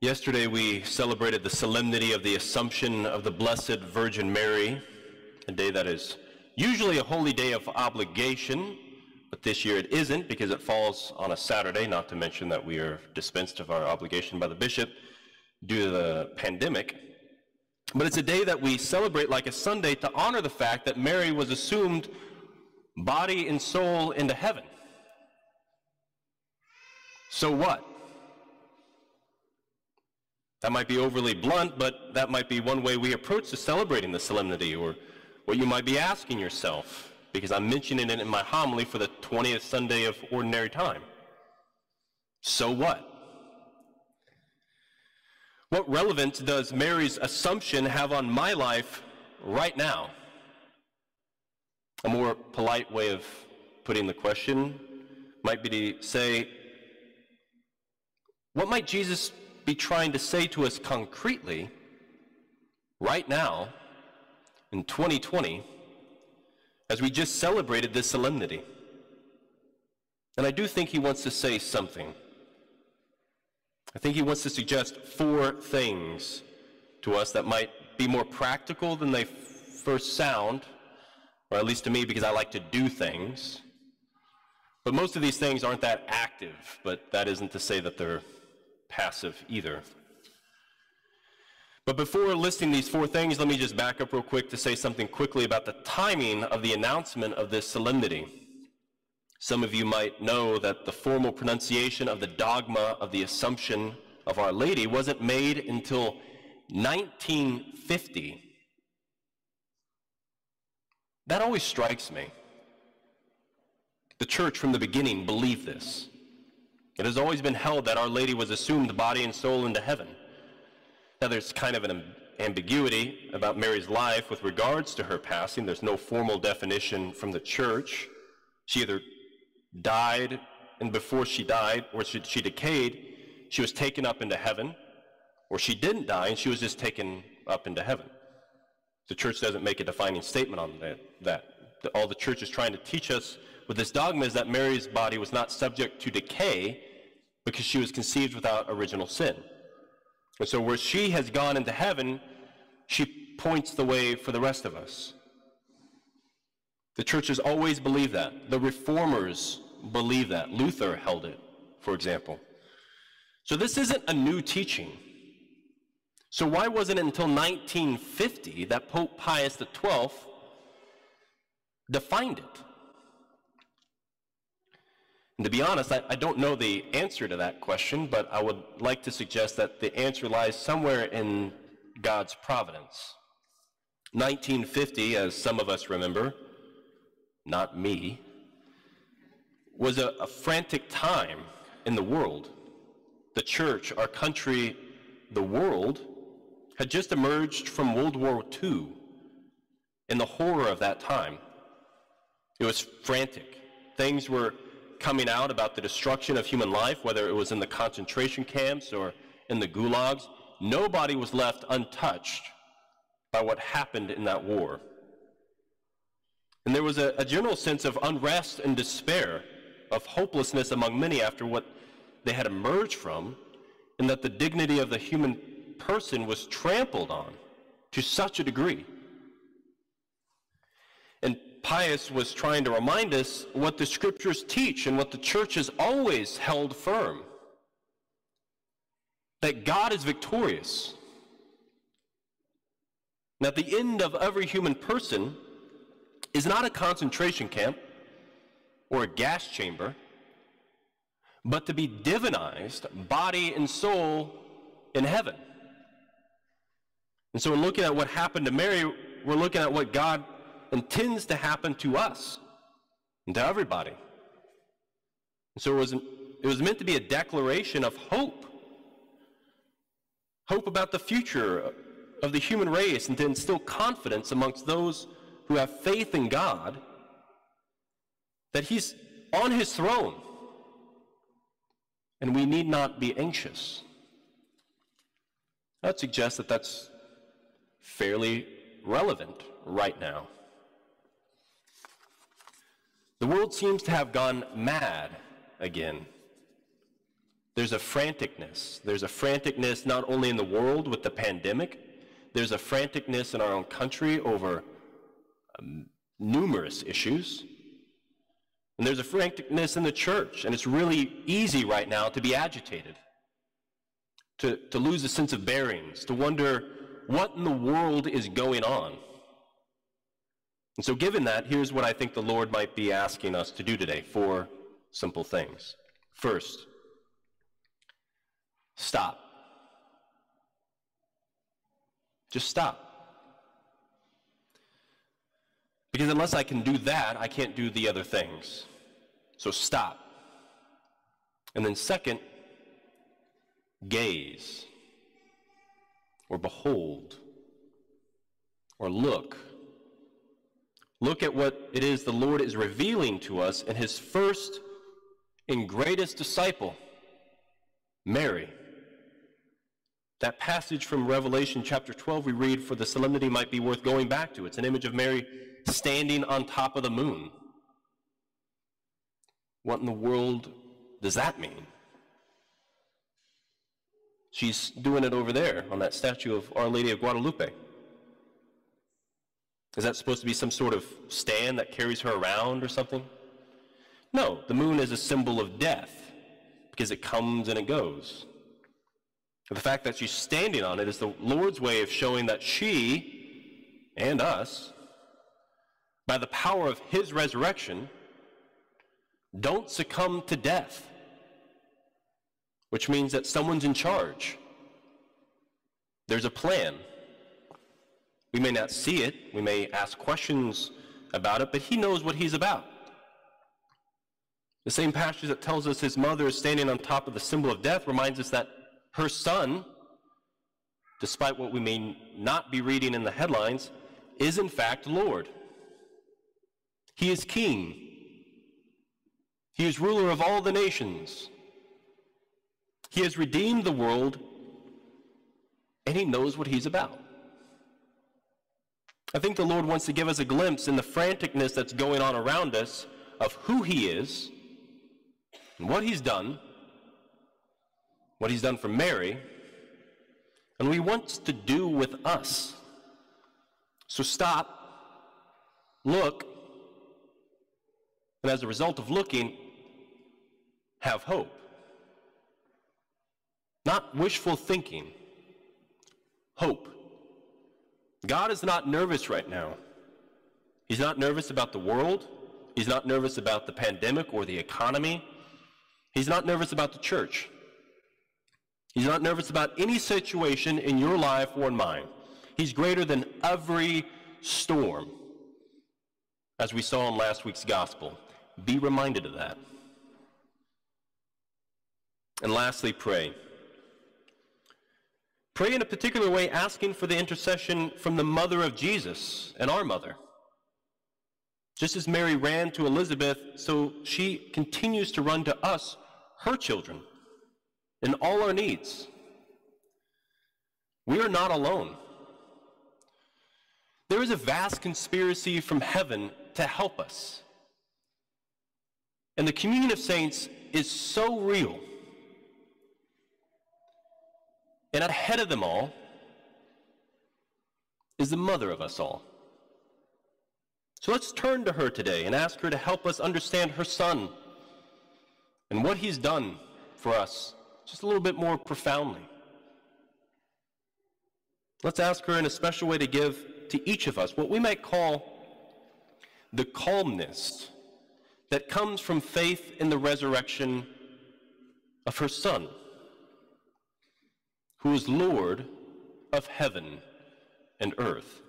Yesterday we celebrated the solemnity of the Assumption of the Blessed Virgin Mary, a day that is usually a holy day of obligation, but this year it isn't because it falls on a Saturday, not to mention that we are dispensed of our obligation by the bishop due to the pandemic. But it's a day that we celebrate like a Sunday to honor the fact that Mary was assumed body and soul into heaven. So what? That might be overly blunt, but that might be one way we approach to celebrating the solemnity, or what you might be asking yourself, because I'm mentioning it in my homily for the 20th Sunday of Ordinary Time. So what? What relevance does Mary's Assumption have on my life right now? A more polite way of putting the question might be to say, what might Jesus be trying to say to us concretely right now in 2020 as we just celebrated this solemnity? And I do think he wants to say something. I think he wants to suggest 4 things to us that might be more practical than they first sound, or at least to me, because I like to do things. But most of these things aren't that active, but that isn't to say that they're passive either. But before listing these 4 things, let me just back up real quick to say something quickly about the timing of the announcement of this solemnity. Some of you might know that the formal pronunciation of the dogma of the Assumption of Our Lady wasn't made until 1950. That always strikes me. The church from the beginning believed this. It has always been held that Our Lady was assumed body and soul into heaven. Now there's kind of an ambiguity about Mary's life with regards to her passing. There's no formal definition from the church. She either died, and before she died, or she decayed, she was taken up into heaven, or she didn't die and she was just taken up into heaven. The church doesn't make a defining statement on that. All the church is trying to teach us with this dogma is that Mary's body was not subject to decay because she was conceived without original sin. And so where she has gone into heaven, she points the way for the rest of us. The church has always believed that. The reformers believe that. Luther held it, for example. So this isn't a new teaching. So why wasn't it until 1950 that Pope Pius XII defined it? And to be honest, I don't know the answer to that question, but I would like to suggest that the answer lies somewhere in God's providence. 1950, as some of us remember, not me, was a frantic time in the world. The church, our country, the world, had just emerged from World War II in the horror of that time. It was frantic. Things were coming out about the destruction of human life, whether it was in the concentration camps or in the gulags. Nobody was left untouched by what happened in that war. And there was a general sense of unrest and despair, of hopelessness among many after what they had emerged from, and that the dignity of the human person was trampled on to such a degree. And Pius was trying to remind us what the scriptures teach and what the church has always held firm, that God is victorious. And at the end of every human person is not a concentration camp or a gas chamber, but to be divinized, body and soul, in heaven. And so in looking at what happened to Mary, we're looking at what God intends to happen to us and to everybody. And so it was meant to be a declaration of hope. Hope about the future of the human race, and to instill confidence amongst those who have faith in God that He's on His throne and we need not be anxious. I'd suggest that that's fairly relevant right now. The world seems to have gone mad again. there's a franticness. There's a franticness not only in the world with the pandemic, there's a franticness in our own country over numerous issues. And there's a franticness in the church, and it's really easy right now to be agitated, to lose a sense of bearings, to wonder what in the world is going on. And so given that, here's what I think the Lord might be asking us to do today. 4 simple things. First, stop. Just stop. Because unless I can do that, I can't do the other things. So stop. And then second, gaze, or behold, or look. Look at what it is the Lord is revealing to us in his first and greatest disciple, Mary. That passage from Revelation chapter 12 we read, for the solemnity might be worth going back to. It's an image of Mary standing on top of the moon. What in the world does that mean? She's doing it over there on that statue of Our Lady of Guadalupe. Is that supposed to be some sort of stand that carries her around or something? No, the moon is a symbol of death because it comes and it goes. The fact that she's standing on it is the Lord's way of showing that she and us, by the power of his resurrection, don't succumb to death, which means that someone's in charge. There's a plan. We may not see it, we may ask questions about it, but he knows what he's about. The same passage that tells us his mother is standing on top of the symbol of death reminds us that her son, despite what we may not be reading in the headlines, is in fact Lord. He is king. He is ruler of all the nations. He has redeemed the world, and he knows what he's about. I think the Lord wants to give us a glimpse in the franticness that's going on around us of who he is and what he's done for Mary, and what he wants to do with us. So stop, look, and as a result of looking, have hope. Not wishful thinking, hope. God is not nervous right now. He's not nervous about the world. He's not nervous about the pandemic or the economy. He's not nervous about the church. He's not nervous about any situation in your life or in mine. He's greater than every storm, as we saw in last week's gospel. Be reminded of that. And lastly, pray. Pray in a particular way, asking for the intercession from the mother of Jesus and our mother. Just as Mary ran to Elizabeth, so she continues to run to us, her children, in all our needs. We are not alone. There is a vast conspiracy from heaven to help us. And the communion of saints is so real. And ahead of them all is the mother of us all. So let's turn to her today and ask her to help us understand her son and what he's done for us just a little bit more profoundly. Let's ask her in a special way to give to each of us what we might call the calmness that comes from faith in the resurrection of her son, who is Lord of heaven and earth.